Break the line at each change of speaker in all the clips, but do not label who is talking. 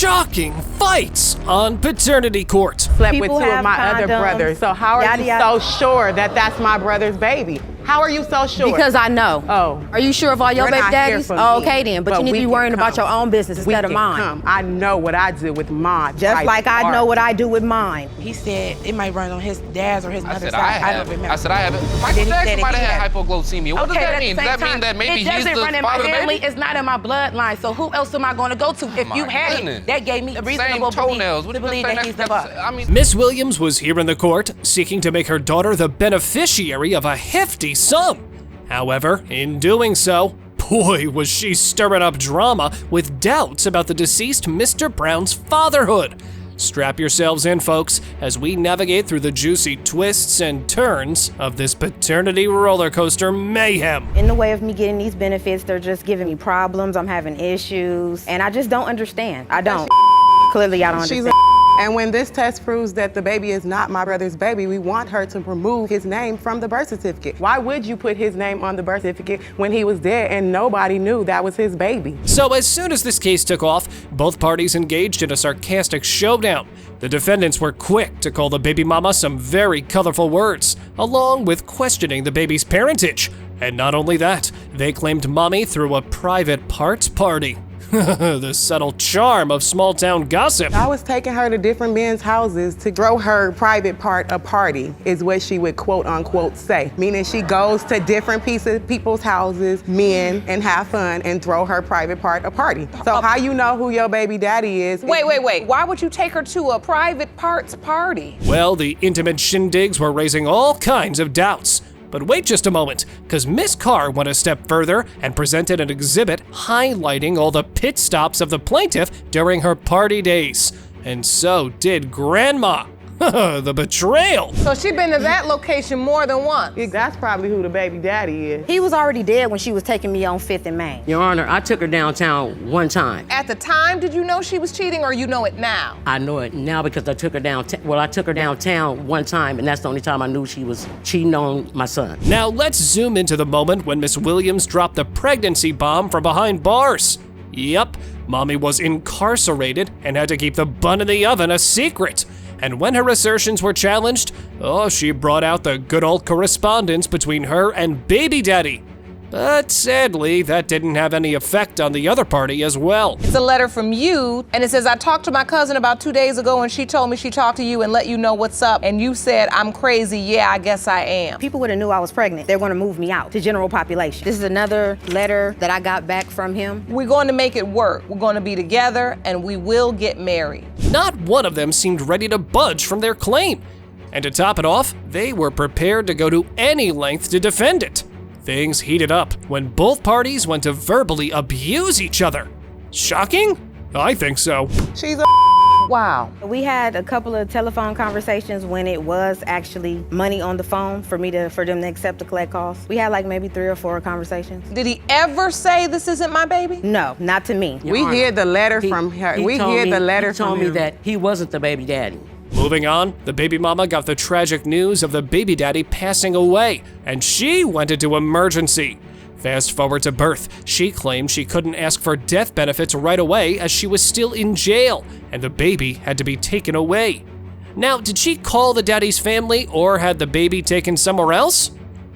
Shocking fights on paternity court.
Slept with two of my other brothers. So how are you so sure that that's my brother's baby? How are you so sure?
Because I know.
Oh.
Are you sure of all your baby daddies? Oh, okay then, but you need to be worrying about your own business instead of mine.
I know what I do with mine.
Just like I know what I do with mine.
He said it might run on his dad's or his mother's side.
I don't remember. I said I have it. Michael Jackson might have had hypoglycemia. What does that mean? Does that mean that maybe he's the father of the baby?
It's not in my bloodline, so who else am I going to go to? If you had it, that gave me a reasonable belief to believe that he's the father.
Miss Williams was here in the court seeking to make her daughter the beneficiary of a hefty sum. However, in doing so, boy, was she stirring up drama with doubts about the deceased Mr. Brown's fatherhood. Strap yourselves in, folks, as we navigate through the juicy twists and turns of this paternity roller coaster mayhem.
In the way of me getting these benefits, they're just giving me problems. I'm having issues, and I just don't understand. I don't. Clearly, I don't understand.
And when this test proves that the baby is not my brother's baby, we want her to remove his name from the birth certificate. Why would you put his name on the birth certificate when he was dead and nobody knew that was his baby?
So as soon as this case took off, both parties engaged in a sarcastic showdown. The defendants were quick to call the baby mama some very colorful words, along with questioning the baby's parentage. And not only that, they claimed mommy threw a private parts party. The subtle charm of small-town gossip.
I was taking her to different men's houses to throw her private part a party, is what she would quote-unquote say. Meaning she goes to different people's houses, men, and have fun and throw her private part a party. So how you know who your baby daddy is?
Wait. Why would you take her to a private parts party?
Well, the intimate shindigs were raising all kinds of doubts. But wait just a moment, because Miss Carr went a step further and presented an exhibit highlighting all the pit stops of the plaintiff during her party days. And so did Grandma. The betrayal.
So she been to that location more than once.
That's probably who the baby daddy is.
He was already dead when she was taking me on 5th and Main.
Your Honor, I took her downtown one time.
At the time, did you know she was cheating, or you know it now?
I know it now because I took her I took her downtown one time, and that's the only time I knew she was cheating on my son.
Now let's zoom into the moment when Miss Williams dropped the pregnancy bomb from behind bars. Yep, mommy was incarcerated and had to keep the bun in the oven a secret. And when her assertions were challenged, she brought out the good old correspondence between her and baby daddy. But sadly, that didn't have any effect on the other party as well.
It's a letter from you, and it says, I talked to my cousin about 2 days ago, and she told me she talked to you and let you know what's up, and you said, I'm crazy, yeah, I guess I am.
People would have knew I was pregnant. They're gonna move me out to general population. This is another letter that I got back from him.
We're going to make it work. We're going to be together, and we will get married.
Not one of them seemed ready to budge from their claim. And to top it off, they were prepared to go to any length to defend it. Things heated up when both parties went to verbally abuse each other. Shocking? I think so.
She's a
Wow.
We had a couple of telephone conversations when it was actually money on the phone for them to accept the collect calls. We had like maybe 3 or 4 conversations.
Did he ever say this isn't my baby?
No, not to me.
We hear the letter from her.
He told me that he wasn't the baby daddy.
Moving on, the baby mama got the tragic news of the baby daddy passing away, and she went into emergency. Fast forward to birth, she claimed she couldn't ask for death benefits right away as she was still in jail, and the baby had to be taken away. Now, did she call the daddy's family or had the baby taken somewhere else?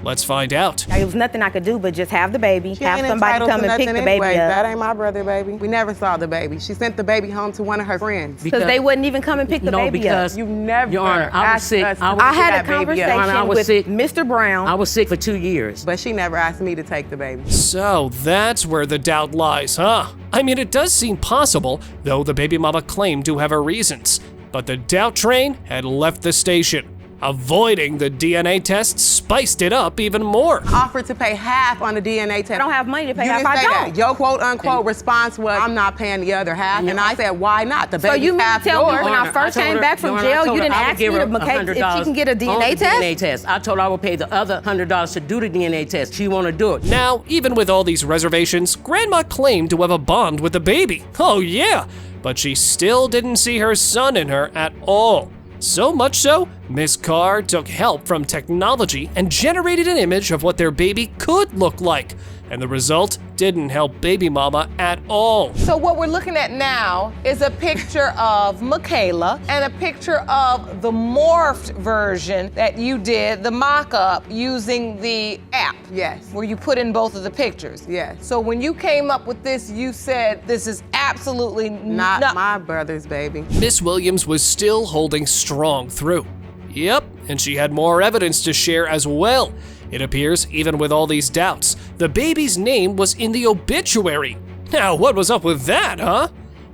Let's find out.
There was nothing I could do but just have the baby, have somebody come and pick the baby up.
That ain't my brother, baby. We never saw the baby. She sent the baby home to one of her friends.
Because they wouldn't even come and pick the baby up.
You never
Your Honor, I was sick.
I had a conversation with Mr. Brown.
I was sick for 2 years.
But she never asked me to take the baby.
So that's where the doubt lies, huh? I mean, it does seem possible, though the baby mama claimed to have her reasons. But the doubt train had left the station. Avoiding the DNA test spiced it up even more.
Offered to pay half on the DNA test.
I don't have money to pay half.
You didn't say that. Your quote-unquote response was, I'm not paying the other half. And I said, why not? The baby's half yours.
So you tell me when I first came back from jail, you didn't ask me if she can get a DNA test?
I told her I would pay the other $100 to do the DNA test. She wanted to do it.
Now, even with all these reservations, Grandma claimed to have a bond with the baby. Oh yeah, but she still didn't see her son in her at all. So much so, Miss Carr took help from technology and generated an image of what their baby could look like. and the result didn't help baby mama at all.
So what we're looking at now is a picture of Michaela and a picture of the morphed version that you did, the mock-up, using the app.
Yes.
Where you put in both of the pictures.
Yes.
So when you came up with this, you said this is absolutely
Not my brother's baby.
Miss Williams was still holding strong through. Yep, and she had more evidence to share as well. It appears, even with all these doubts, the baby's name was in the obituary. Now, what was up with that, huh?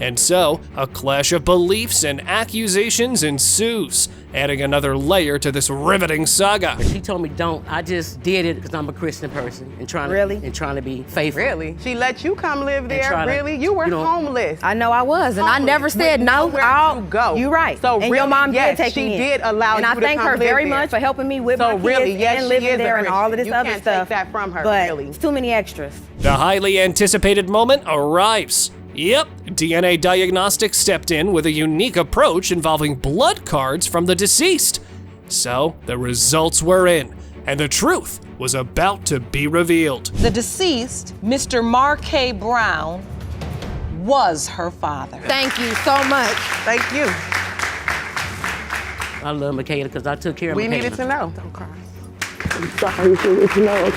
And so, a clash of beliefs and accusations ensues, adding another layer to this riveting saga.
She told me don't. I just did it because I'm a Christian person and trying to be faithful.
Really? She let you come live there?
try to,
Really? You were homeless.
I know I was, and I never said no.
Where to go?
You're right.
So
and
really,
your mom
yes,
did take me in.
she did allow
and
you
I
to
thank
come
her
live
very
there.
much for helping me with my
So
kids
really, yes,
and
she
living
is a
there and all of this
Christian.
other
You can't
stuff.
take that from her,
but
really.
it's too many extras.
The highly anticipated moment arrives. Yep, DNA Diagnostics stepped in with a unique approach involving blood cards from the deceased. So the results were in, and the truth was about to be revealed.
The deceased, Mr. Marquet Brown, was her father.
Thank you so much.
Thank you.
I love Michaela because I took care of
We
Michaela.
needed to know.
Don't cry.
I'm sorry, we needed to know.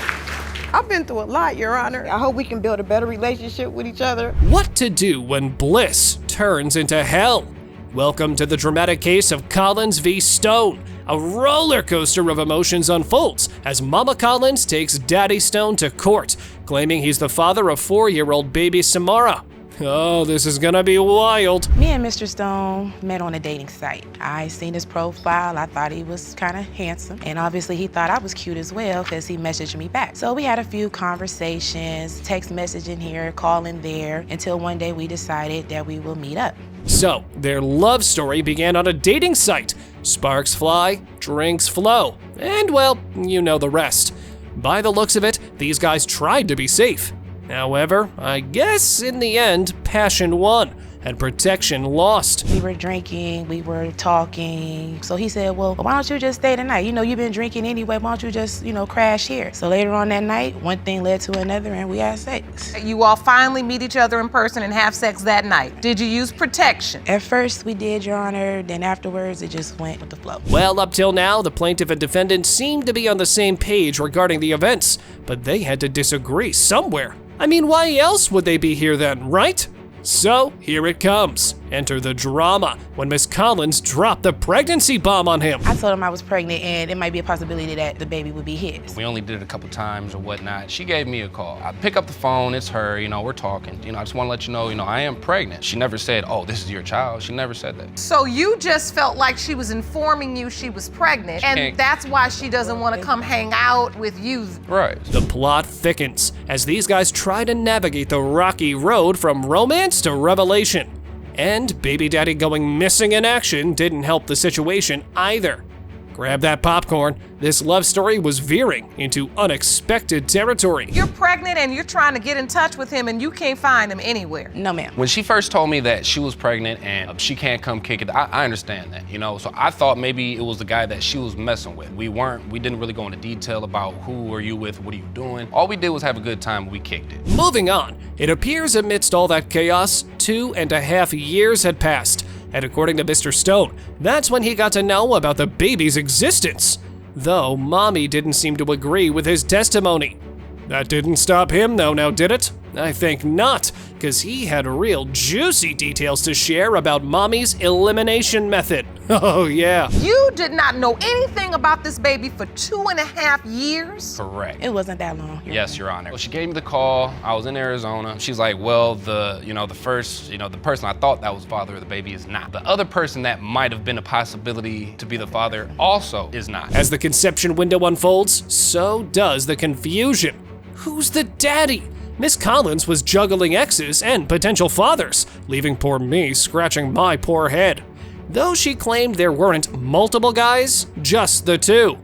I've been through a lot, Your Honor. I hope we can build a better relationship with each other.
What to do when bliss turns into hell? Welcome to the dramatic case of Collins v. Stone. A roller coaster of emotions unfolds as Mama Collins takes Daddy Stone to court, claiming he's the father of 4-year-old baby Samara. Oh, this is gonna be wild.
Me and Mr. Stone met on a dating site. I seen his profile. I thought he was kind of handsome. And obviously he thought I was cute as well because he messaged me back. So we had a few conversations, text messaging here, calling there, until one day we decided that we will meet up.
So, their love story began on a dating site. Sparks fly, drinks flow, and well, you know the rest. By the looks of it, these guys tried to be safe. However, I guess in the end, passion won and protection lost.
We were drinking, we were talking. So he said, well, why don't you just stay the night? You know, you've been drinking anyway, why don't you just, crash here? So later on that night, one thing led to another and we had sex.
You all finally meet each other in person and have sex that night. Did you use protection?
At first we did, Your Honor, then afterwards it just went with the flow.
Well, up till now, the plaintiff and defendant seemed to be on the same page regarding the events, but they had to disagree somewhere. I mean, why else would they be here then, right? So, here it comes. Enter the drama when Miss Collins dropped the pregnancy bomb on him.
I told him I was pregnant and it might be a possibility that the baby would be his.
We only did it a couple times or whatnot. She gave me a call. I pick up the phone, it's her, we're talking. I just want to let you know, I am pregnant. She never said, oh, this is your child. She never said that.
So you just felt like she was informing you she was pregnant, and that's why she doesn't want to come hang out with you.
Right.
The plot thickens as these guys try to navigate the rocky road from romance to revelation. And baby daddy going missing in action didn't help the situation either. Grab that popcorn. This love story was veering into unexpected territory.
You're pregnant and you're trying to get in touch with him and you can't find him anywhere.
No, ma'am.
When she first told me that she was pregnant and she can't come kick it, I understand that, So I thought maybe it was the guy that she was messing with. We didn't really go into detail about who are you with, what are you doing. All we did was have a good time, we kicked it.
Moving on, it appears amidst all that chaos, 2.5 years had passed. And according to Mr. Stone, that's when he got to know about the baby's existence. Though Mommy didn't seem to agree with his testimony. That didn't stop him though, now did it? I think not, because he had real juicy details to share about Mommy's elimination method. Oh yeah.
You did not know anything about this baby for 2.5 years?
Correct.
It wasn't that long.
Yes, Your Honor. Well, she gave me the call. I was in Arizona. She's like, well, the person I thought that was father of the baby is not. The other person that might have been a possibility to be the father also is not.
As the conception window unfolds, so does the confusion. Who's the daddy? Miss Collins was juggling exes and potential fathers, leaving poor me scratching my poor head. Though she claimed there weren't multiple guys, just the two.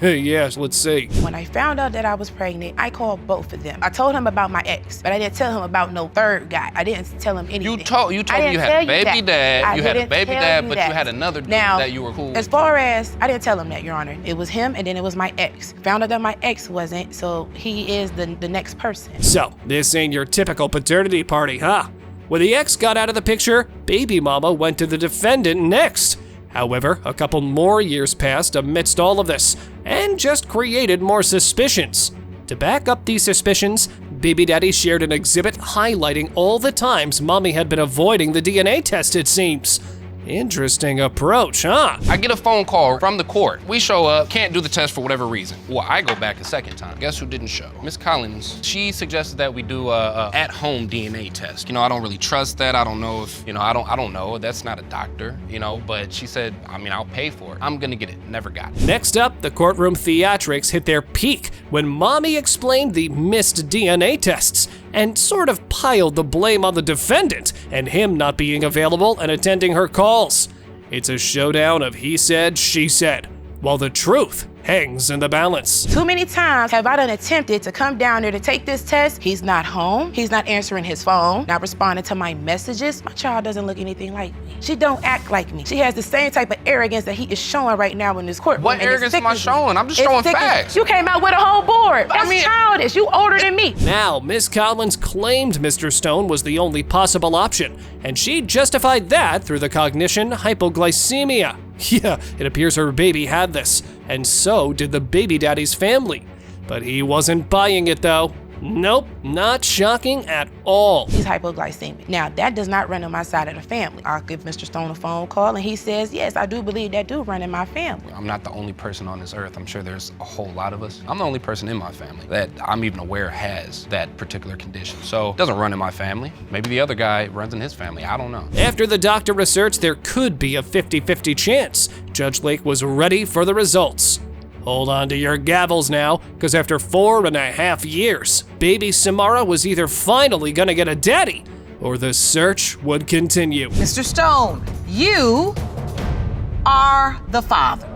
Yes, let's see.
When I found out that I was pregnant, I called both of them. I told him about my ex, but I didn't tell him about no third guy. I didn't tell him anything.
You told me you had a baby dad. You had a baby dad, but
that.
you had another dude
now,
that you were cool with.
As far as, I didn't tell him that, Your Honor. It was him, and then it was my ex. Found out that my ex wasn't, so he is the next person.
So, this ain't your typical paternity party, huh? When the ex got out of the picture, baby mama went to the defendant next. However, a couple more years passed amidst all of this, and just created more suspicions. To back up these suspicions, baby daddy shared an exhibit highlighting all the times mommy had been avoiding the DNA test, it seems. Interesting approach, huh?
I get a phone call from the court. We show up, can't do the test for whatever reason. Well, I go back a second time. Guess who didn't show? Miss Collins. She suggested that we do a at-home DNA test. I don't really trust that. I don't know if, I don't know. That's not a doctor, but she said, I'll pay for it. I'm gonna get it. Never got it.
Next up, the courtroom theatrics hit their peak when mommy explained the missed DNA tests and sort of piled the blame on the defendant and him not being available and attending her calls. It's a showdown of he said, she said, while the truth hangs in the balance.
Too many times have I done attempted to come down there to take this test. He's not home. He's not answering his phone, not responding to my messages. My child doesn't look anything like me. She don't act like me. She has the same type of arrogance that he is showing right now in this courtroom.
What arrogance am I showing? I'm just showing facts.
You came out with a whole board. That's childish. You older than me.
Now, Miss Collins claimed Mr. Stone was the only possible option, and she justified that through the cognition hypoglycemia. Yeah, it appears her baby had this, and so did the baby daddy's family. But he wasn't buying it though. Nope, not shocking at all.
He's hypoglycemic. Now, that does not run on my side of the family. I'll give Mr. Stone a phone call, and he says, yes, I do believe that do run in my family.
I'm not the only person on this earth. I'm sure there's a whole lot of us. I'm the only person in my family that I'm even aware has that particular condition. So it doesn't run in my family. Maybe the other guy runs in his family. I don't know.
After the doctor researched, there could be a 50-50 chance. Judge Lake was ready for the results. Hold on to your gavels now, because after 4.5 years, baby Samara was either finally gonna get a daddy, or the search would continue.
Mr. Stone, you are the father.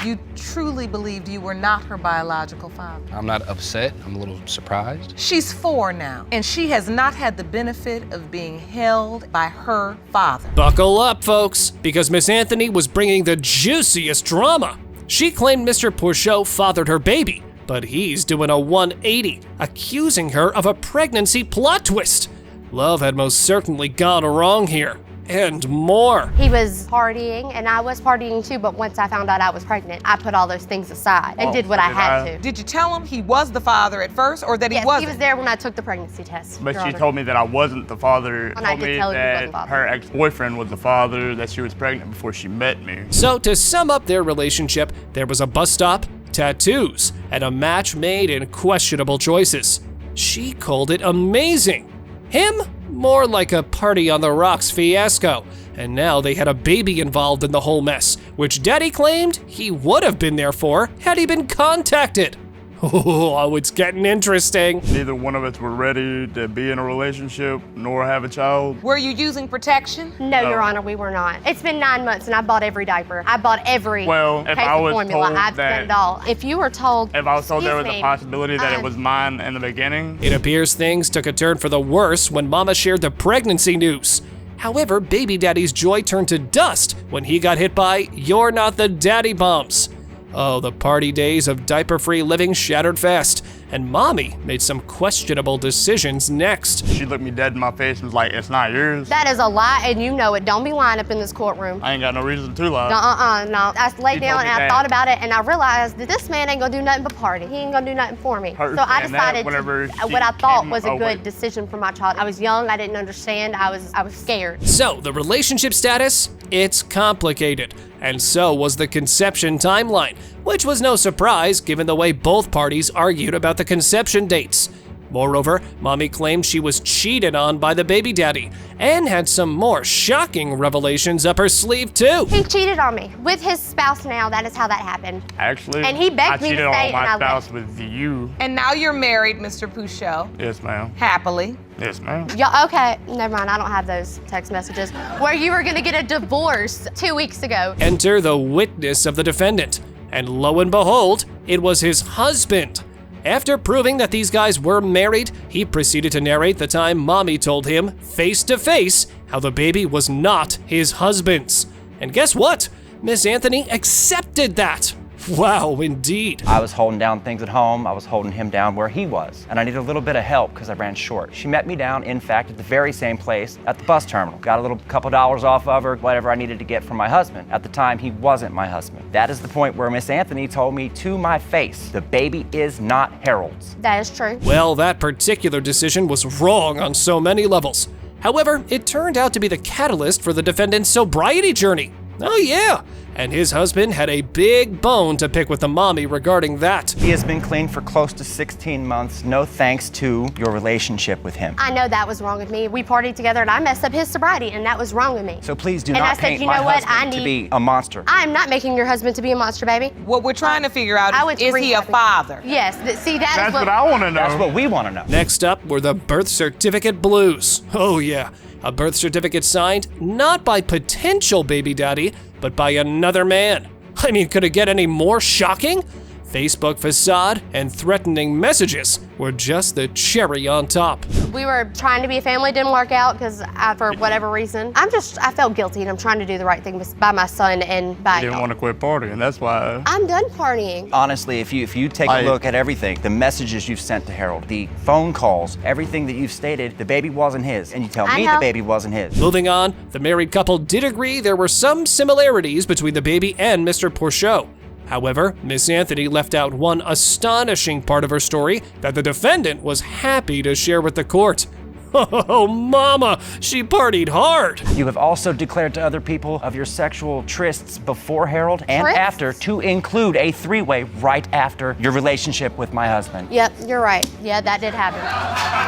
You truly believed you were not her biological father.
I'm not upset. I'm a little surprised.
She's 4 now, and she has not had the benefit of being held by her father.
Buckle up, folks, because Miss Anthony was bringing the juiciest drama. She claimed Mr. Pourchot fathered her baby, but he's doing a 180, accusing her of a pregnancy plot twist. Love had most certainly gone wrong here. And more.
He was partying, and I was partying too, but once I found out I was pregnant, I put all those things aside and did what I had to.
Did you tell him he was the father at first, or that he wasn't?
Yes, he was there when I took the pregnancy test.
But she told me that I wasn't the father.
And I did tell her he wasn't the father.
Her ex-boyfriend was the father, that she was pregnant before she met me.
So to sum up their relationship, there was a bus stop, tattoos, and a match made in questionable choices. She called it amazing. Him? More like a party on the rocks fiasco. And now they had a baby involved in the whole mess, which Daddy claimed he would have been there for had he been contacted. Oh, it's getting interesting.
Neither one of us were ready to be in a relationship nor have a child.
Were you using protection?
No, Your Honor, we were not. It's been 9 months and I bought every diaper. I bought every
if I was
formula.
told
I've spent it all. If you were told,
if I was told there was a possibility that it was mine in the beginning.
It appears things took a turn for the worse when Mama shared the pregnancy news. However, baby daddy's joy turned to dust when he got hit by "You're not the daddy" bombs. Oh, the party days of diaper-free living shattered fast, and Mommy made some questionable decisions next.
She looked me dead in my face and was like, "It's not yours."
That is a lie, and you know it. Don't be lying up in this courtroom.
I ain't got no reason to lie.
No. I laid down and I thought about it, and I realized that this man ain't gonna do nothing but party. He ain't gonna do nothing for me. So I decided what I thought was a good decision for my child. I was young, I didn't understand, I was scared.
So, the relationship status? It's complicated. And so was the conception timeline, which was no surprise given the way both parties argued about the conception dates. Moreover, mommy claimed she was cheated on by the baby daddy and had some more shocking revelations up her sleeve too.
He cheated on me with his spouse now. That is how that happened.
Actually,
And he begged me to stay,
I
and
cheated on
I
my
left.
spouse with you.
And now you're married, Mr. Pouchot.
Yes, ma'am.
Happily.
Yes, ma'am.
Yeah, okay, never mind. I don't have those text messages. Where you were gonna get a divorce 2 weeks ago.
Enter the witness of the defendant, and lo and behold, it was his husband. After proving that these guys were married, he proceeded to narrate the time mommy told him, face to face, how the baby was not his husband's. And guess what? Miss Anthony accepted that. Wow, indeed.
I was holding down things at home. I was holding him down where he was. And I needed a little bit of help because I ran short. She met me down, in fact, at the very same place at the bus terminal. Got a little couple dollars off of her, whatever I needed to get from my husband. At the time, he wasn't my husband. That is the point where Miss Anthony told me to my face, the baby is not Harold's.
That is true.
Well, that particular decision was wrong on so many levels. However, it turned out to be the catalyst for the defendant's sobriety journey. Oh yeah, and his husband had a big bone to pick with the mommy regarding that.
He has been clean for close to 16 months, no thanks to your relationship with him.
I know that was wrong with me. We partied together and I messed up his sobriety, and that was wrong with me.
So please do
And I
not
said,
paint
you
my
know what?
husband to be a monster.
I'm not making your husband to be a monster, baby.
What we're trying to figure out
I would
is he a
rehab him.
father?
Yes, see,
That's what I want to know.
That's what we want to know.
Next up were the birth certificate blues. Oh yeah, a birth certificate signed not by potential baby daddy, but by another man. I mean, could it get any more shocking? Facebook facade and threatening messages were just the cherry on top.
We were trying to be a family, didn't work out because for whatever reason. I felt guilty and I'm trying to do the right thing by my son and by
I didn't
y'all.
want to quit partying. That's why.
I'm done partying.
Honestly, if you take a look at everything, the messages you've sent to Harold, the phone calls, everything that you've stated, the baby wasn't his. And you tell me the baby wasn't his.
Moving on, the married couple did agree there were some similarities between the baby and Mr. Pouchot. However, Miss Anthony left out one astonishing part of her story that the defendant was happy to share with the court. Oh, mama, she partied hard.
You have also declared to other people of your sexual trysts before Harold and
Trysts?
after, to include a three-way right after your relationship with my husband.
Yep, you're right. Yeah, that did happen.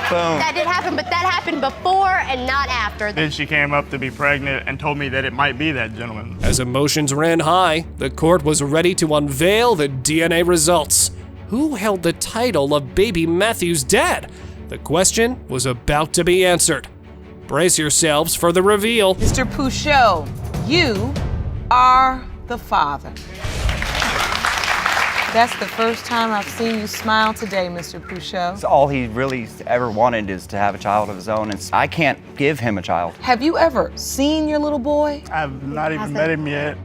Boom.
That did happen, but that happened before and not after.
Then she came up to be pregnant and told me that it might be that gentleman.
As emotions ran high, the court was ready to unveil the DNA results. Who held the title of baby Matthew's dad? The question was about to be answered. Brace yourselves for the reveal.
Mr. Pouchot, you are the father. That's the first time I've seen you smile today, Mr. Pouchot.
So all he really ever wanted is to have a child of his own, and I can't give him a child.
Have you ever seen your little boy?
I've not even met him yet.